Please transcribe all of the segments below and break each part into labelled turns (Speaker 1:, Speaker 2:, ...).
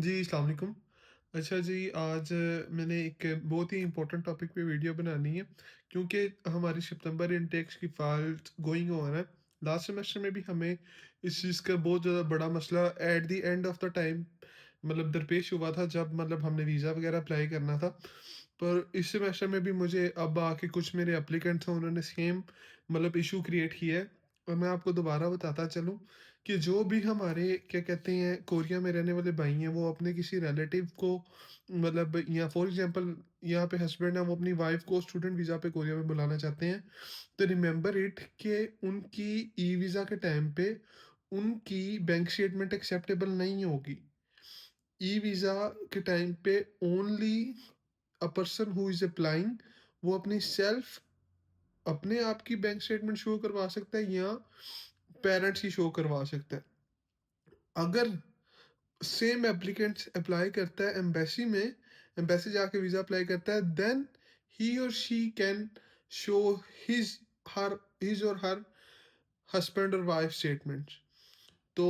Speaker 1: जी, अस्सलाम वालेकुम। अच्छा जी, आज मैंने एक बहुत ही इम्पोर्टेंट टॉपिक पे वीडियो बनानी है क्योंकि हमारी सितंबर इनटेक्स की फ़ाइल गोइंग ऑन है। लास्ट सेमेस्टर में भी हमें इस चीज़ का बहुत ज़्यादा बड़ा मसला eight the end of the time मतलब दरपेश हुआ था जब मतलब हमने वीज़ा वगैरह अप्लाई करना था। पर इस सेमेस्टर में भी मुझे अब आके कुछ मेरे एप्लीकेंट्स हैं उन्होंने सेम मतलब इश्यू क्रिएट किया है। और मैं आपको दोबारा बताता चलूँ कि जो भी हमारे क्या कहते हैं कोरिया में रहने वाले भाई हैं वो अपने किसी रिलेटिव को मतलब या फॉर एग्जांपल यहाँ पे हस्बैंड है वो अपनी वाइफ को स्टूडेंट वीज़ा पे कोरिया में बुलाना चाहते हैं, तो रिमेंबर इट कि उनकी ई वीज़ा के टाइम पे उनकी बैंक स्टेटमेंट एक्सेप्टेबल नहीं होगी। ई वीज़ा के टाइम पे only a person who is applying वो अपनी सेल्फ अपने आप की बैंक स्टेटमेंट शो करवा सकता है या पेरेंट्स की शो करवा सकता है। अगर सेम एप्लीकेंट अप्लाई करता है एम्बेसी में, एम्बेसी जाके वीज़ा अप्लाई करता है, देन ही और she can show his her his और हर हस्बैंड और वाइफ स्टेटमेंट्स। तो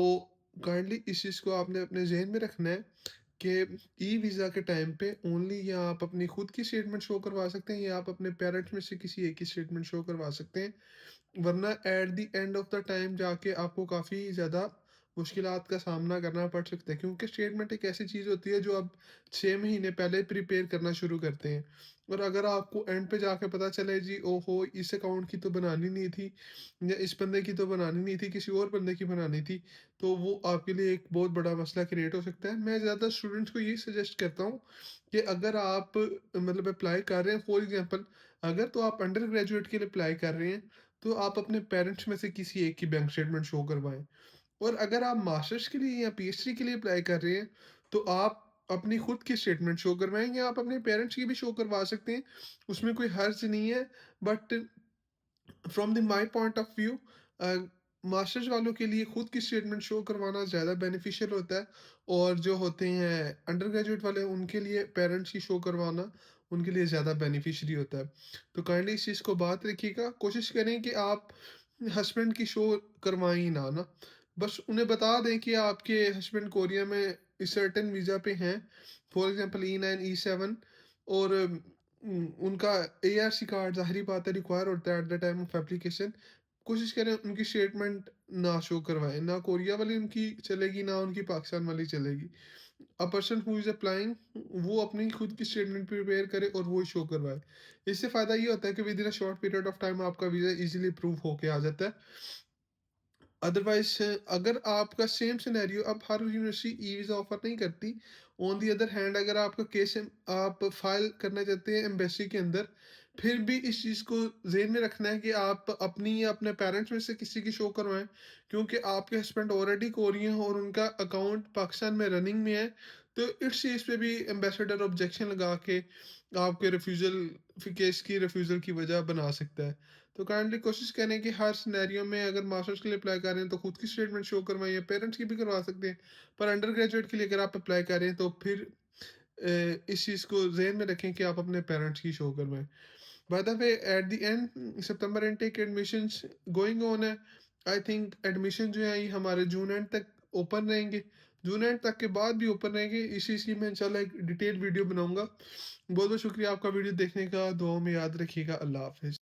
Speaker 1: काइंडली इस चीज़ को आपने अपने ज़हन में रखना है कि ई वीज़ा के टाइम पे ओनली या आप अपनी खुद की स्टेटमेंट शो करवा सकते हैं या आप अपने पेरेंट्स में से किसी एक की स्टेटमेंट शो करवा सकते हैं। वरना eight the end of the time जाके आपको काफ़ी ज़्यादा मुश्किलात का सामना करना पड़ सकता है क्योंकि स्टेटमेंट एक ऐसी चीज़ होती है जो आप 6 महीने पहले प्रिपेयर करना शुरू करते हैं। और अगर आपको एंड पे जाके पता चले जी ओहो! इस अकाउंट की तो बनानी नहीं थी या इस बंदे की तो बनानी नहीं थी, किसी और बंदे की बनानी थी, तो वो आपके लिए एक बहुत बड़ा मसला क्रिएट हो सकता है। मैं ज़्यादा स्टूडेंट्स को यही सजेस्ट करता हूँ कि अगर आप मतलब अप्लाई कर रहे हैं फॉर एग्ज़ाम्पल अगर तो आप अंडर ग्रेजुएट के लिए अप्लाई कर रहे हैं तो आप अपने पेरेंट्स में से किसी एक की बैंक स्टेटमेंट शो करवाएँ। और अगर आप मास्टर्स के लिए या पीएचडी के लिए अप्लाई कर रहे हैं, तो आप अपनी खुद की स्टेटमेंट शो करवाएँ या आप अपने पेरेंट्स की भी शो करवा सकते हैं। उसमें कोई हर्ज नहीं है, but from the my point of view a, masters वालों के लिए खुद की स्टेटमेंट शो करवाना ज़्यादा बेनिफिशियल होता है और जो होते हैं अंडर ग्रेजुएट वाले उनके लिए पेरेंट्स की शो करवाना उनके लिए ज़्यादा बेनिफिशियरी होता है। तो काइंडली इस चीज़ को बात रखिएगा, कोशिश करें कि आप हस्बैंड की शो करवाएँ ही ना। बस उन्हें बता दें कि आपके हस्बैंड कोरिया में इस सर्टेन वीज़ा पे हैं, फॉर एग्ज़ाम्पल ई9, ई7 और उनका एआरसी कार्ड ज़ाहिर-सी बात है रिक्वायर होता है at the time of application. कोशिश करें उनकी स्टेटमेंट ना शो करवाएँ, ना कोरिया वाली उनकी चलेगी, ना उनकी पाकिस्तान वाली चलेगी। A person who is applying वो अपनी खुद की स्टेटमेंट प्रिपेयर करे और वो शो करवाए। इससे फ़ायदा ये होता है कि with in a short period of time आपका वीज़ा ईज़िली अप्रूव होके आ जाता है। अदरवाइज़ अगर आपका सेम सिनेरियो अब हर यूनिवर्सिटी ई-वीज़ा ऑफ़र नहीं करती। ऑन द अदर हैंड अगर आपका केस है आप फ़ाइल करना चाहते हैं एम्बेसी के अंदर, फिर भी इस चीज़ को ज़हन में रखना है कि आप अपनी या अपने पेरेंट्स में से किसी की शो करवाएँ, क्योंकि आपके हस्बैंड ऑलरेडी कोरियन हैं और उनका अकाउंट पाकिस्तान में रनिंग में है। तो इस चीज़ पे भी एम्बेसडर ऑब्जेक्शन लगा के आपके केस की रिफ्यूज़ल की वजह बना सकता है। तो काइंडली कोशिश करें कि हर सिनेरियो में अगर मास्टर्स के लिए अप्लाई कर रहे हैं तो खुद की स्टेटमेंट शो करवाइए, पेरेंट्स की भी करवा सकते हैं। पर अंडर ग्रेजुएट के लिए अगर आप अप्लाई कर रहे हैं तो फिर इस चीज़ को ज़हन में रखें कि आप अपने पेरेंट्स की शो करवाएँ। By the way at the end सितंबर इनटेक एडमिशन्स गोइंग ऑन है। आई थिंक एडमिशन जो है ये हमारे जून एंड तक ओपन रहेंगे। जून एंड तक के बाद भी ओपन रहेंगे। इस चीज़ की मैं इंशाल्लाह एक डिटेल वीडियो बनाऊँगा। बहुत-बहुत शुक्रिया आपका वीडियो देखने का। दुआओं में याद रखिएगा। अल्लाह हाफ़िज़।